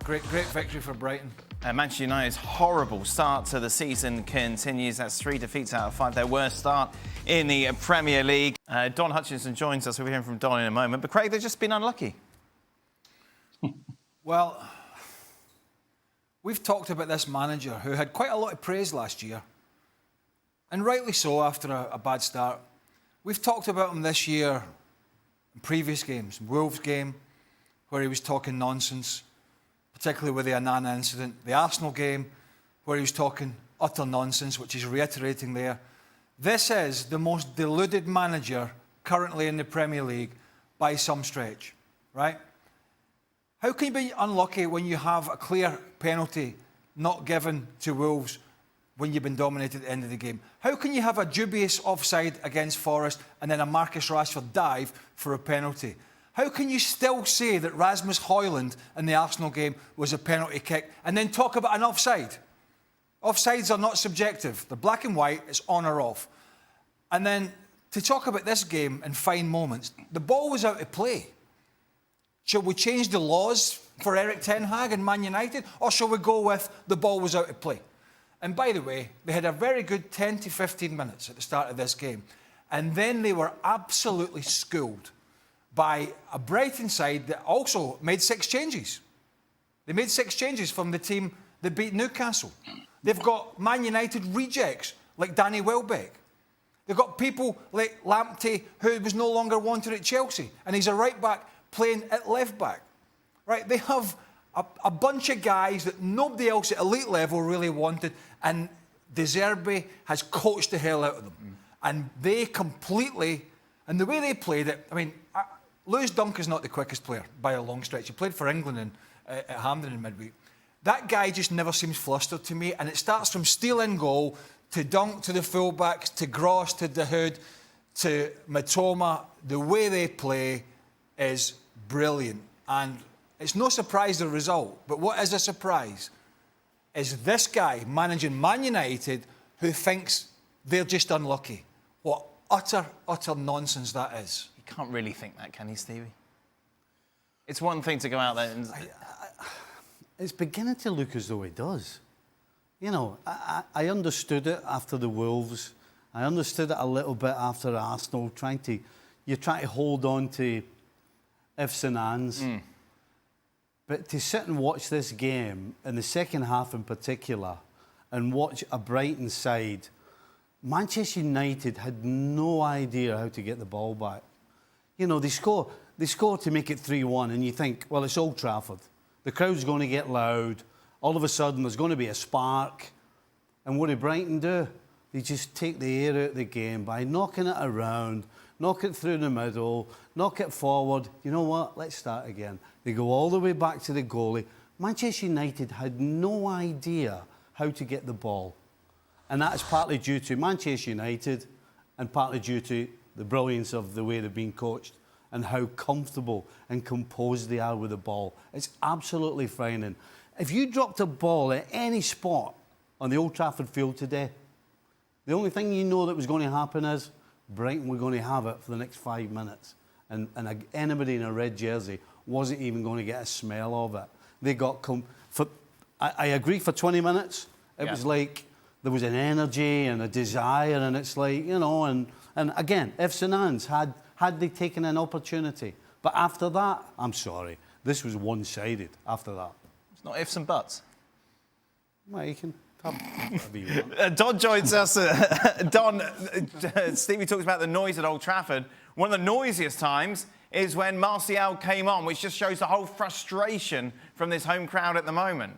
Great victory for Brighton. Manchester United's horrible start to the season continues. That's 3 defeats out of 5. Their worst start in the Premier League. Don Hutchinson joins us. We'll be hearing from Don in a moment. But Craig, they've just been unlucky. Well, we've talked about this manager who had quite a lot of praise last year. And rightly so after a bad start. We've talked about him this year in previous games. Wolves game, where he was talking nonsense, particularly with the Anana incident. The Arsenal game, where he was talking utter nonsense, which he's reiterating there. This is the most deluded manager currently in the Premier League by some stretch, right? How can you be unlucky when you have a clear penalty not given to Wolves when you've been dominated at the end of the game? How can you have a dubious offside against Forest and then a Marcus Rashford dive for a penalty? How can you still say that Rasmus Højlund in the Arsenal game was a penalty kick and then talk about an offside? Offsides are not subjective. They're black and white. It's on or off. And then to talk about this game in fine moments, the ball was out of play. Shall we change the laws for Erik Ten Hag and Man United, or shall we go with the ball was out of play? And by the way, they had a very good 10 to 15 minutes at the start of this game. And then they were absolutely schooled by a Brighton side that also made 6 changes. They made 6 changes from the team that beat Newcastle. They've got Man United rejects like Danny Welbeck. They've got people like Lamptey, who was no longer wanted at Chelsea, and he's a right-back playing at left-back. Right? They have a bunch of guys that nobody else at elite level really wanted, and De Zerbi has coached the hell out of them. And they completely, and the way they played it, I mean, Lewis Dunk is not the quickest player by a long stretch. He played for England at Hampden in midweek. That guy just never seems flustered to me, and it starts from steal in goal to Dunk to the fullbacks to Gross to De Hood to Matoma. The way they play is brilliant, and it's no surprise the result. But what is a surprise is this guy managing Man United who thinks they're just unlucky. What utter nonsense that is. Can't really think that, can he, Stevie? It's one thing to go out there and... It's beginning to look as though it does. You know, I understood it after the Wolves. I understood it a little bit after Arsenal, you're trying to hold on to ifs and ands. But to sit and watch this game, in the second half in particular, and watch a Brighton side, Manchester United had no idea how to get the ball back. You know, they score to make it 3-1, and you think, well, it's Old Trafford. The crowd's going to get loud. All of a sudden, there's going to be a spark. And what did Brighton do? They just take the air out of the game by knocking it around, knock it through the middle, knock it forward. You know what? Let's start again. They go all the way back to the goalie. Manchester United had no idea how to get the ball. And that's partly due to Manchester United and partly due to the brilliance of the way they've been coached and how comfortable and composed they are with the ball. It's absolutely frightening. If you dropped a ball at any spot on the Old Trafford field today, the only thing you know that was going to happen is Brighton were going to have it for the next 5 minutes. And anybody in a red jersey wasn't even going to get a smell of it. They got... I agree, for 20 minutes, it was like there was an energy and a desire, and it's like, you know, and again, ifs and ands, had they taken an opportunity. But after that, I'm sorry, this was one-sided after that. It's not ifs and buts. Well, you can have whatever you want. Don joins us. Don, Stevie talks about the noise at Old Trafford. One of the noisiest times is when Martial came on, which just shows the whole frustration from this home crowd at the moment.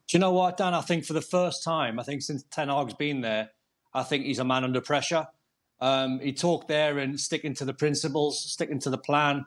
Do you know what, Dan? I think for the first time, since Ten Hag's been there, I think he's a man under pressure. He talked there and sticking to the principles, sticking to the plan.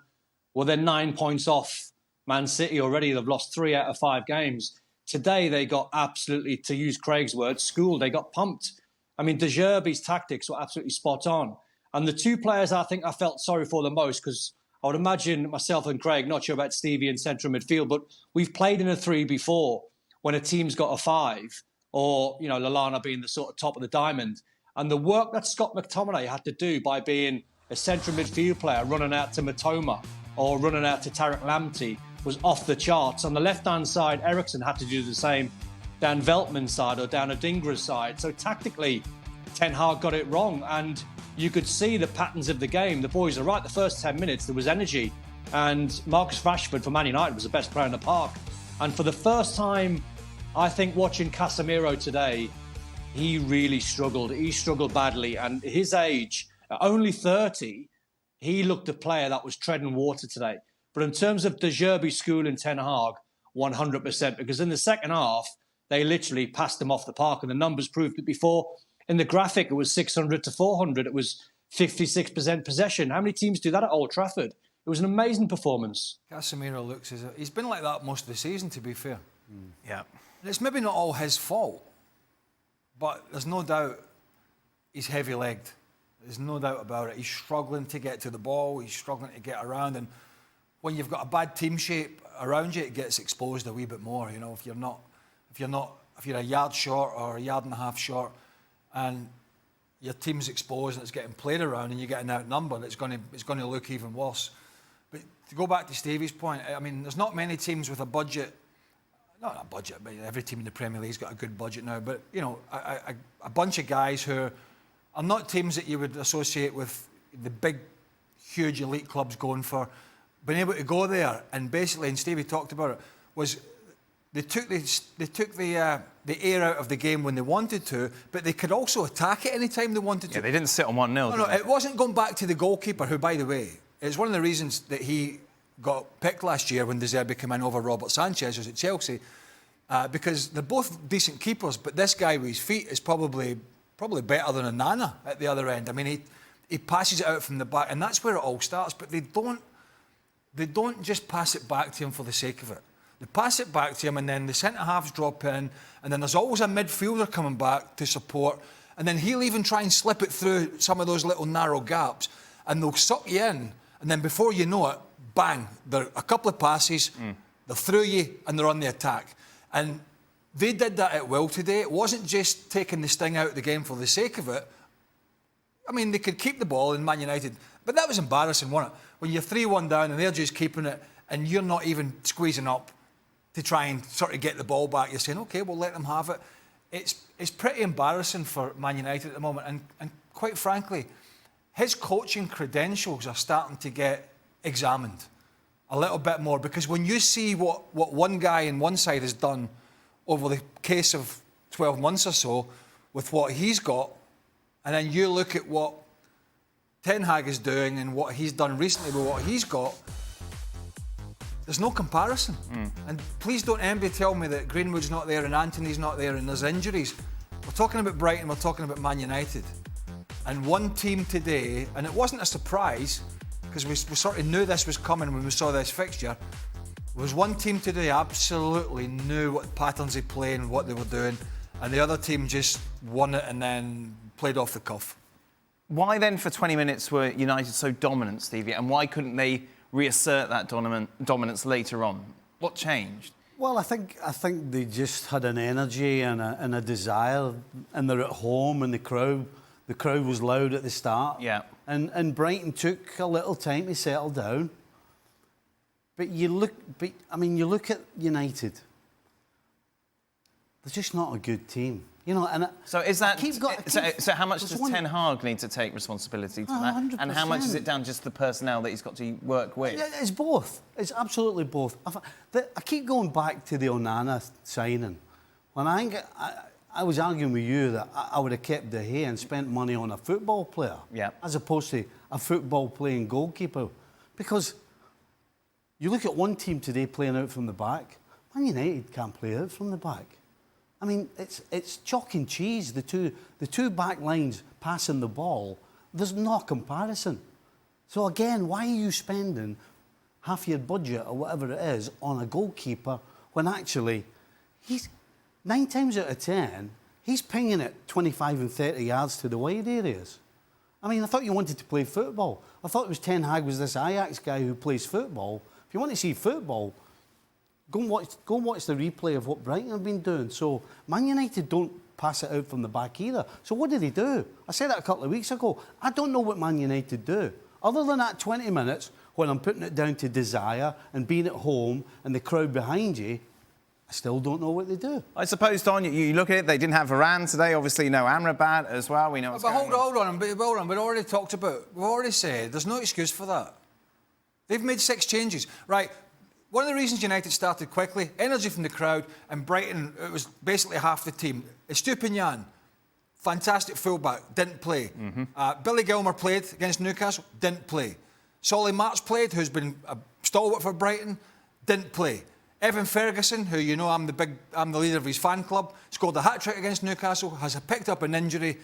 Well, they're 9 points off Man City already. They've lost 3 out of 5 games. Today, they got absolutely, to use Craig's words, schooled. They got pumped. I mean, De Zerbi's tactics were absolutely spot on. And the 2 players I think I felt sorry for the most, because I would imagine myself and Craig, not sure about Stevie in central midfield, but we've played in a 3 before when a team's got a 5, or, you know, Lallana being the sort of top of the diamond. And the work that Scott McTominay had to do by being a central midfield player, running out to Matoma or running out to Tarek Lamptey, was off the charts. On the left-hand side, Eriksen had to do the same down Veltman's side or down Adingra's side. So tactically, Ten Hag got it wrong, and you could see the patterns of the game. The boys are right. The first 10 minutes, there was energy, and Marcus Rashford for Man United was the best player in the park. And for the first time, I think watching Casemiro today, he really struggled. He struggled badly, and at his age, at only 30, he looked a player that was treading water today. But in terms of De Zerbi school and Ten Hag, 100%, because in the second half, they literally passed them off the park, and the numbers proved it before. In the graphic, it was 600 to 400. It was 56% possession. How many teams do that at Old Trafford? It was an amazing performance. Casemiro looks as he's been like that most of the season, to be fair. Yeah. And it's maybe not all his fault, but there's no doubt he's heavy-legged. There's no doubt about it. He's struggling to get to the ball. He's struggling to get around. And when you've got a bad team shape around you, it gets exposed a wee bit more. You know, if you're a yard short or a yard and a half short, and your team's exposed and it's getting played around, and you're getting outnumbered, it's going to look even worse. But to go back to Stevie's point, I mean, there's not many teams with a budget. Not a budget, but every team in the Premier League's got a good budget now. But you know, a bunch of guys who are not teams that you would associate with the big, huge elite clubs going for, being able to go there and basically, and Stevie talked about it, was they took the air out of the game when they wanted to, but they could also attack it any time they wanted to. Yeah, they didn't sit on 1-0. No, it wasn't going back to the goalkeeper, who, by the way, it's one of the reasons that he got picked last year when De Zerbi came in over Robert Sanchez, who's at Chelsea, because they're both decent keepers, but this guy with his feet is probably better than a Nana at the other end. I mean, he passes it out from the back, and that's where it all starts. But they don't just pass it back to him for the sake of it. They pass it back to him, and then the centre-halves drop in, and then there's always a midfielder coming back to support, and then he'll even try and slip it through some of those little narrow gaps, and they'll suck you in, and then before you know it, bang, there a couple of passes, they're through you, and they're on the attack. And they did that at will today. It wasn't just taking the sting out of the game for the sake of it. I mean, they could keep the ball in Man United, but that was embarrassing, wasn't it? When you're 3-1 down and they're just keeping it, and you're not even squeezing up to try and sort of get the ball back. You're saying, OK, we'll let them have it. It's pretty embarrassing for Man United at the moment. And quite frankly, his coaching credentials are starting to get examined a little bit more, because when you see what one guy on one side has done over the case of 12 months or so with what he's got, and then you look at what Ten Hag is doing and what he's done recently with what he's got, there's no comparison. And please don't anybody tell me that Greenwood's not there and Anthony's not there and there's injuries. We're talking about Brighton, we're talking about Man United. And one team today, and it wasn't a surprise, because we sort of knew this was coming when we saw this fixture, was one team today absolutely knew what patterns they play and what they were doing, and the other team just won it and then played off the cuff. Why then for 20 minutes were United so dominant, Stevie, and why couldn't they reassert that dominance later on? What changed? Well, I think they just had an energy and a desire, and they're at home, and the crowd was loud at the start. Yeah. And Brighton took a little time to settle down. But you look at United. They're just not a good team. You know, and so is that so how much does Ten Hag need to take responsibility for that? 100%. And how much is it down just the personnel that he's got to work with? Yeah, it's both. It's absolutely both. I keep going back to the Onana signing. When I was arguing with you that I would have kept De Gea and spent money on a football player, as opposed to a football playing goalkeeper, because you look at one team today playing out from the back. Man United can't play out from the back. I mean, it's chalk and cheese. The two back lines passing the ball. There's no comparison. So again, why are you spending half your budget or whatever it is on a goalkeeper when actually he's 9 times out of 10 he's pinging it 25 and 30 yards to the wide areas? I mean, I thought you wanted to play football. I thought it was Ten Hag was this Ajax guy who plays football. If you want to see football, go and watch the replay of what Brighton have been doing. So Man United don't pass it out from the back either. So what did he do? I said that a couple of weeks ago. I don't know what Man United do. Other than that 20 minutes when I'm putting it down to desire and being at home and the crowd behind you, I still don't know what they do. I suppose, Don, you look at it, they didn't have Varane today, obviously no Amrabat as well. We know what's going on. Hold on, we've already said there's no excuse for that. They've made 6 changes. Right, one of the reasons United started quickly, energy from the crowd, and Brighton, it was basically half the team. Estupinian, fantastic fullback, didn't play. Billy Gilmour played against Newcastle, didn't play. Solly March played, who's been a stalwart for Brighton, didn't play. Evan Ferguson, who you know I'm the leader of his fan club, scored a hat-trick against Newcastle, has picked up an injury,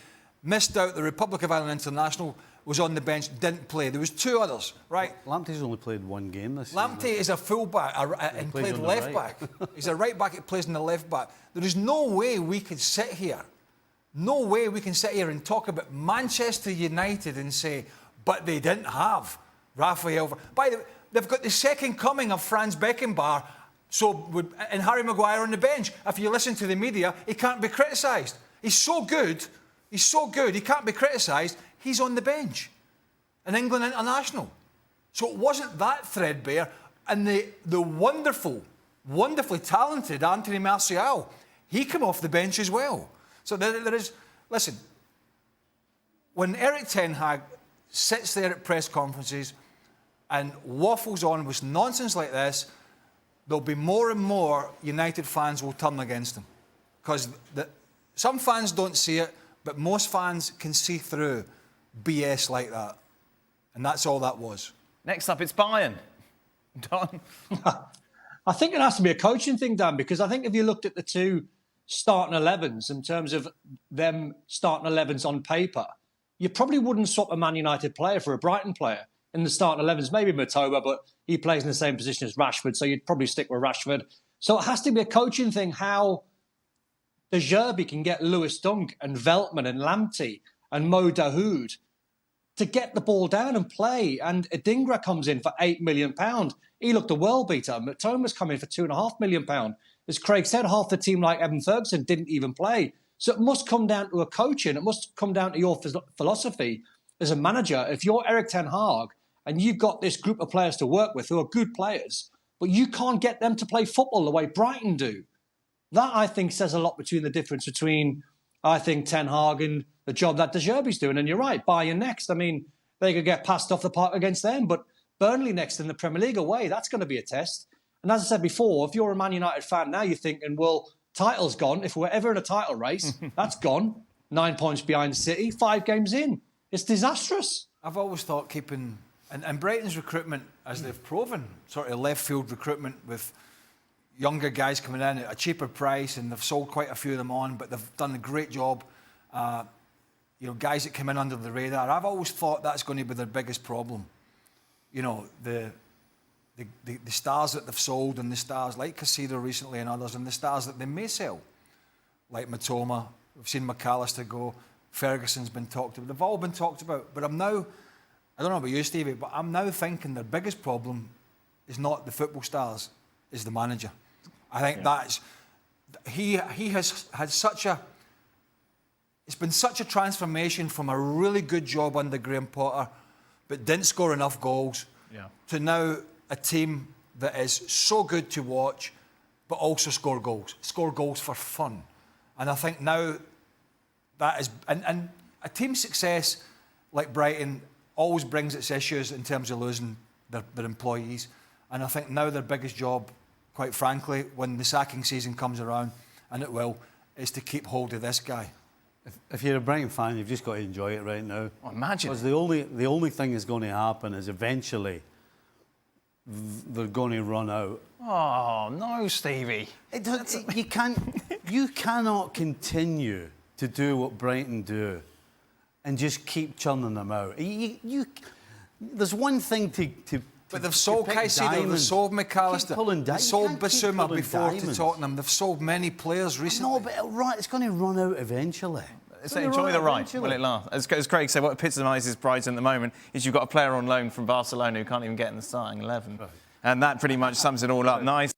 missed out the Republic of Ireland International, was on the bench, didn't play. There was 2 others, right? Lamptey's only played 1 game this season. Lamptey is a fullback and played left back. He's a right back that plays in the left back. There is no way we could sit here, and talk about Manchester United and say, but they didn't have Raphael. By the way, they've got the second coming of Franz Beckenbauer, and Harry Maguire on the bench. If you listen to the media, he can't be criticised. He's so good, he can't be criticised. He's on the bench. An England international. So it wasn't that threadbare. And the wonderfully talented Anthony Martial, he came off the bench as well. So there is... Listen, when Erik ten Hag sits there at press conferences and waffles on with nonsense like this, there'll be more and more United fans will turn against him. Because some fans don't see it, but most fans can see through BS like that. And that's all that was. Next up, it's Bayern. Don? I think it has to be a coaching thing, Dan, because I think if you looked at the 2 starting 11s in terms of them starting 11s on paper, you probably wouldn't swap a Man United player for a Brighton player in the starting 11s. Maybe Matoba, but he plays in the same position as Rashford, so you'd probably stick with Rashford. So it has to be a coaching thing, how De Zerbi can get Lewis Dunk and Veltman and Lamptey and Mo Dahoud to get the ball down and play. And Adingra comes in for £8 million. He looked a world beater. Matoma's come in for £2.5 million. As Craig said, half the team like Evan Ferguson didn't even play. So it must come down to a coaching. It must come down to your philosophy as a manager. If you're Erik ten Hag and you've got this group of players to work with who are good players, but you can't get them to play football the way Brighton do, that, I think, says a lot between the difference between, I think, Ten Hag and the job that De Zerbi's doing. And you're right, Bayern next. I mean, they could get passed off the park against them, but Burnley next in the Premier League away, that's going to be a test. And as I said before, if you're a Man United fan now, you're thinking, well, title's gone. If we're ever in a title race, that's gone. 9 points behind City, 5 games in. It's disastrous. I've always thought keeping... And Brighton's recruitment, as they've proven, sort of left field recruitment with younger guys coming in at a cheaper price, and they've sold quite a few of them on, but they've done a great job. Guys that come in under the radar. I've always thought that's going to be their biggest problem. You know, the stars that they've sold, and the stars like Caicedo recently and others, and the stars that they may sell, like Matoma. We've seen McAllister go. Ferguson's been talked about. They've all been talked about. But I'm now, I don't know about you, Stevie, but I'm now thinking their biggest problem is not the football stars, is the manager. I think that's... He has had such a... It's been such a transformation from a really good job under Graham Potter, but didn't score enough goals, to now a team that is so good to watch, but also score goals for fun. And I think now that is... And a team's success like Brighton always brings its issues in terms of losing their employees. And I think now their biggest job, quite frankly, when the sacking season comes around, and it will, is to keep hold of this guy. If you're a Brighton fan, you've just got to enjoy it right now. Oh, imagine. Because the only thing that's going to happen is eventually they're going to run out. Oh, no, Stevie. You cannot continue to do what Brighton do and just keep churning them out. There's one thing to but they've sold Caicedo, they've sold McAllister, they've sold Basuma before to Tottenham. They've sold many players recently. No, but it's going to run out eventually. Enjoy the ride while it lasts. As Craig said, what epitomises Brighton at the moment is you've got a player on loan from Barcelona who can't even get in the starting 11. Right. And that pretty much sums it all up. Nice.